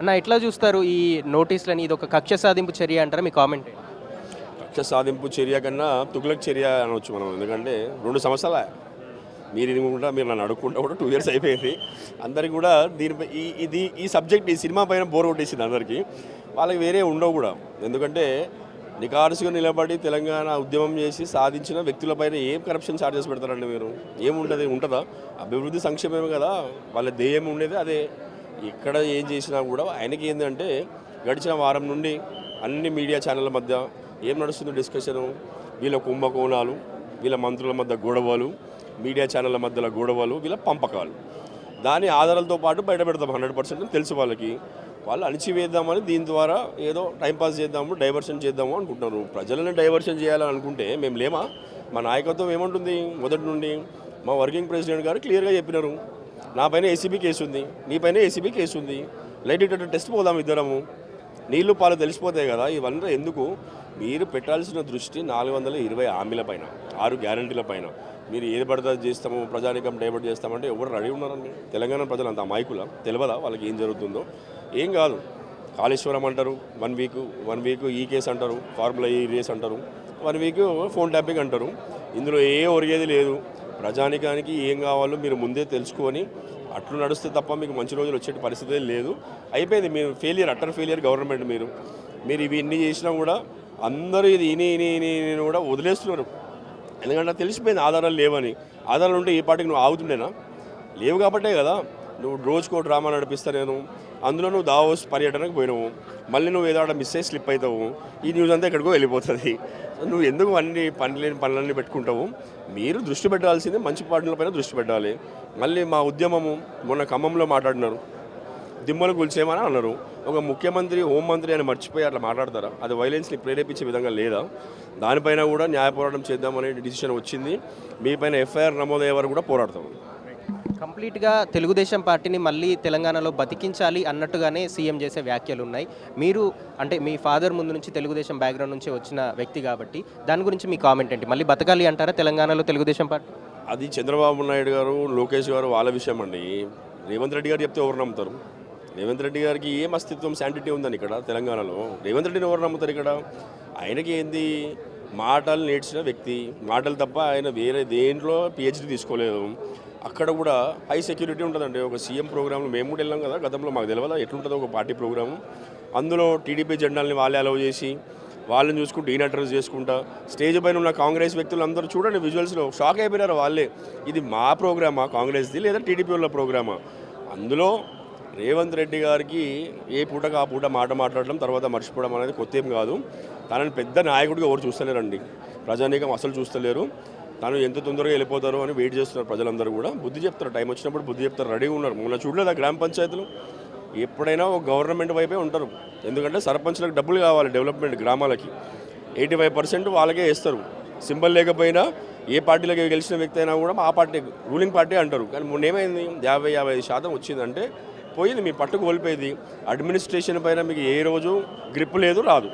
అన్న ఎట్లా చూస్తారు ఈ నోటీసులని? ఇది ఒక కక్ష సాధింపు చర్య అంటారా? మీ కామెంట్ ఏంటి? కక్ష సాధింపు చర్య కన్నా తుగ్లక్ చర్య అనవచ్చు మనం. ఎందుకంటే 2 సంవత్సరాల మీరు ఇది కూడా మీరు నన్ను అడుక్కుంటా కూడా 2 ఇయర్స్ అయిపోయింది. అందరికి కూడా దీనిపై ఈ సబ్జెక్ట్ ఈ సినిమా పైన బోర్ కొట్టేసింది అందరికీ. వాళ్ళకి వేరే ఉండవు కూడా. ఎందుకంటే నికార్సుగా నిలబడి తెలంగాణ ఉద్యమం చేసి సాధించిన వ్యక్తులపైన ఏం కరప్షన్ ఛార్జెస్ పెడతారండి మీరు? ఏముంటుంది? ఉంటుందా? అభివృద్ధి సంక్షేమమే కదా వాళ్ళ ధ్యేయం ఉండేది అదే. ఇక్కడ ఏం చేసినా కూడా ఆయనకి ఏంటంటే గడిచిన వారం నుండి అన్ని మీడియా ఛానళ్ళ మధ్య ఏం నడుస్తుంది డిస్కషను, వీళ్ళ కుంభకోణాలు, వీళ్ళ మంత్రుల మధ్య గొడవలు, మీడియా ఛానళ్ళ మధ్యలో గొడవలు, వీళ్ళ పంపకాలు. దాని ఆధారాలతో పాటు బయట పెడతాం 100% తెలుసు వాళ్ళకి. వాళ్ళు అణిచివేద్దామని దీని ద్వారా ఏదో టైంపాస్ చేద్దాము, డైవర్షన్ చేద్దాము అనుకుంటున్నారు. ప్రజలను డైవర్షన్ చేయాలని అనుకుంటే మేము లేమా? మా నాయకత్వం ఏముంటుంది? మొదటి నుండి మా వర్కింగ్ ప్రెసిడెంట్ గారు క్లియర్గా చెప్పినారు, నా పైన ఏసీబీ కేసు ఉంది, నీ పైన ఏసీబీ కేసు ఉంది, లైట్ డిటెక్టర్ టెస్ట్ పోదాం ఇద్దరము, నీళ్లు పాలు తెలిసిపోతాయి కదా. ఇవన్నీ ఎందుకు? మీరు పెట్టాల్సిన దృష్టి 420 హామీల పైన, 6 గ్యారంటీల పైన. మీరు ఏది పడితే చేస్తాము, ప్రజానికం డైవర్ట్ చేస్తామంటే ఎవరు రెడీ ఉన్నారండి? తెలంగాణ ప్రజలు అంత అమాయకుల తెలియదా వాళ్ళకి ఏం జరుగుతుందో? ఏం కాదు, కాళేశ్వరం అంటారు, 1 వీక్ ఈ కేసు అంటారు, ఫార్ములా ఈ రేస్ అంటారు, 1 వీక్ ఫోన్ ట్యాపింగ్ అంటారు. ఇందులో ఏ ఒరిగేది లేదు. ప్రజానికానికి ఏం కావాలో మీరు ముందే తెలుసుకొని అట్లు నడుస్తే తప్ప మీకు మంచి రోజులు వచ్చే పరిస్థితి లేదు. అయిపోయింది. మీరు ఫెయిలియర్, అట్టర్ ఫెయిలియర్ గవర్నమెంట్. మీరు ఇవి ఇన్ని చేసినా కూడా అందరూ ఇది ఇని కూడా వదిలేస్తున్నారు. ఎందుకంటే తెలిసిపోయింది ఆధారాలు లేవని. ఆధారాలు ఉంటే ఈ పార్టీకి నువ్వు ఆగుతుండేనా? లేవు కాబట్టే కదా నువ్వు రోజుకో డ్రామా నడిపిస్తా నేను. అందులో నువ్వు దావోస్ పర్యటనకు పోయినావు, మళ్ళీ నువ్వు ఏదో మిస్ అయ్యి స్లిప్ అవుతావు, ఈ న్యూస్ అంతా ఎక్కడికో వెళ్ళిపోతుంది. నువ్వు ఎందుకు అన్ని పనులన్నీ పెట్టుకుంటావు? మీరు దృష్టి పెట్టాల్సిందే మంచి పార్టీలపైన దృష్టి పెట్టాలి. మళ్ళీ మా ఉద్యమము మొన్న ఖమ్మంలో మాట్లాడినారు, దిమ్మలు కూల్చేమని అన్నారు. ఒక ముఖ్యమంత్రి, హోంమంత్రి అని మర్చిపోయి అట్లా మాట్లాడతారా? అది వైలెన్స్ని ప్రేరేపించే విధంగా లేదా? దానిపైన కూడా న్యాయ పోరాటం చేద్దామనే డిసిషన్ వచ్చింది. మీపైన ఎఫ్ఐఆర్ నమోదయ్యే వరకు కూడా పోరాడతాం. కంప్లీట్గా తెలుగుదేశం పార్టీని మళ్ళీ తెలంగాణలో బతికించాలి అన్నట్టుగానే సీఎం చేసే వ్యాఖ్యలు ఉన్నాయి. మీరు అంటే మీ ఫాదర్ ముందు నుంచి తెలుగుదేశం బ్యాక్గ్రౌండ్ నుంచి వచ్చిన వ్యక్తి కాబట్టి దాని గురించి మీ కామెంట్ ఏంటి? మళ్ళీ బతకాలి అంటారా తెలంగాణలో తెలుగుదేశం పార్టీ? అది చంద్రబాబు నాయుడు గారు, లోకేష్ గారు వాళ్ళ విషయం అండి. రేవంత్ రెడ్డి గారు చెప్తే ఎవరు నమ్ముతారు? రేవంత్ రెడ్డి గారికి ఏం అస్తిత్వం, శాంటిటీ ఉందని ఇక్కడ తెలంగాణలో? రేవంత్ రెడ్డిని ఎవరు నమ్ముతారు ఇక్కడ? ఆయనకి ఏంది, మాటలు నేర్చిన వ్యక్తి, మాటలు తప్ప ఆయన వేరే దేంట్లో పిహెచ్డీ తీసుకోలేదు. అక్కడ కూడా హై సెక్యూరిటీ ఉంటుందండి. ఒక సీఎం ప్రోగ్రాంలో మేము కూడా వెళ్ళాం కదా గతంలో, మాకు తెలియదా ఎట్లుంటుందో ఒక పార్టీ ప్రోగ్రాము. అందులో టీడీపీ జెండాలని వాళ్ళే అలౌ చేసి వాళ్ళని చూసుకుంటూ ఈయన అడ్రస్ చేసుకుంటా స్టేజ్ పైన ఉన్న కాంగ్రెస్ వ్యక్తులు అందరూ చూడండి విజువల్స్లో షాక్ అయిపోయినారు వాళ్ళే. ఇది మా ప్రోగ్రామా కాంగ్రెస్ది, లేదా టీడీపీ వాళ్ళ ప్రోగ్రామా? అందులో రేవంత్ రెడ్డి గారికి ఏ పూటకు ఆ పూట మాట మాట్లాడడం, తర్వాత మర్చిపోవడం అనేది కొత్త ఏం కాదు. తనని పెద్ద నాయకుడిగా ఎవరు చూస్తలేరండి, ప్రజానీకం అసలు చూస్తలేరు. తను ఎంత తొందరగా వెళ్ళిపోతారో అని వెయిట్ చేస్తున్నారు ప్రజలందరూ కూడా. బుద్ధి చెప్తారు, టైం వచ్చినప్పుడు బుద్ధి చెప్తారు, రెడీగా ఉన్నారు. మొన్న చూడలేదు ఆ గ్రామ పంచాయతీలు ఎప్పుడైనా ఒక గవర్నమెంట్ వైపే ఉంటారు. ఎందుకంటే సర్పంచ్లకు డబ్బులు కావాలి డెవలప్మెంట్, గ్రామాలకి 85% వాళ్ళకే వేస్తారు. సింబల్ లేకపోయినా ఏ పార్టీలోకి గెలిచిన వ్యక్తి అయినా కూడా ఆ పార్టీ రూలింగ్ పార్టీ అంటారు. కానీ మొన్న ఏమైంది, 50-55% వచ్చిందంటే పోయింది. మీ పట్టు కోల్పోయేది. అడ్మినిస్ట్రేషన్ పైన మీకు ఏ రోజు గ్రిప్ లేదు, రాదు.